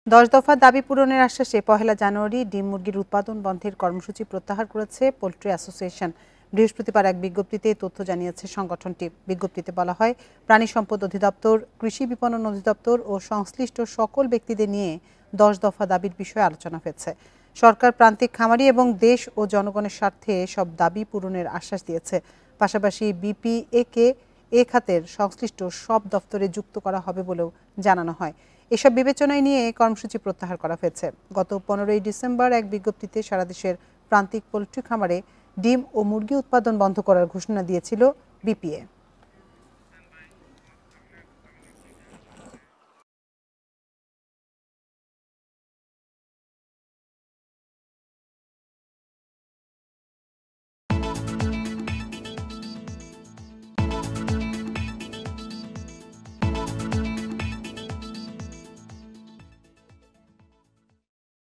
10 দফা দাবি পূরণের আশ্বাসে 1 জানুয়ারি ডিম মুরগির উৎপাদন বন্ধের কর্মসূচি প্রত্যাহার করেছে পোল্ট্রি অ্যাসোসিয়েশন। বৃহস্পতিবার এক বিজ্ঞপ্তিতে তথ্য জানিয়েছে সংগঠনটি। বিজ্ঞপ্তিতে বলা হয়, প্রাণী সম্পদ অধিদপ্তর, কৃষি বিপণন অধিদপ্তর ও সংশ্লিষ্ট সকল ব্যক্তিদের নিয়ে 10 দফা দাবির বিষয়ে আলোচনা হয়েছে। সরকার প্রান্তিক খামারি এবং দেশ ও জনগণের স্বার্থে সব দাবি পূরণের আশ্বাস দিয়েছে। পাশাপাশি বিপিএ-কে এ খাতের সংশ্লিষ্ট সব দফতরে যুক্ত করা হবে বলেও জানানো হয়। এসব বিবেচনায় নিয়ে কর্মসূচি প্রত্যাহার করা হয়েছে। গত 15 ডিসেম্বর এক বিজ্ঞপ্তিতে সারা দেশের প্রান্তিক পোল্ট্রি খামারে ডিম ও মুরগি উৎপাদন বন্ধ করার ঘোষণা দিয়েছিল বিপিএ।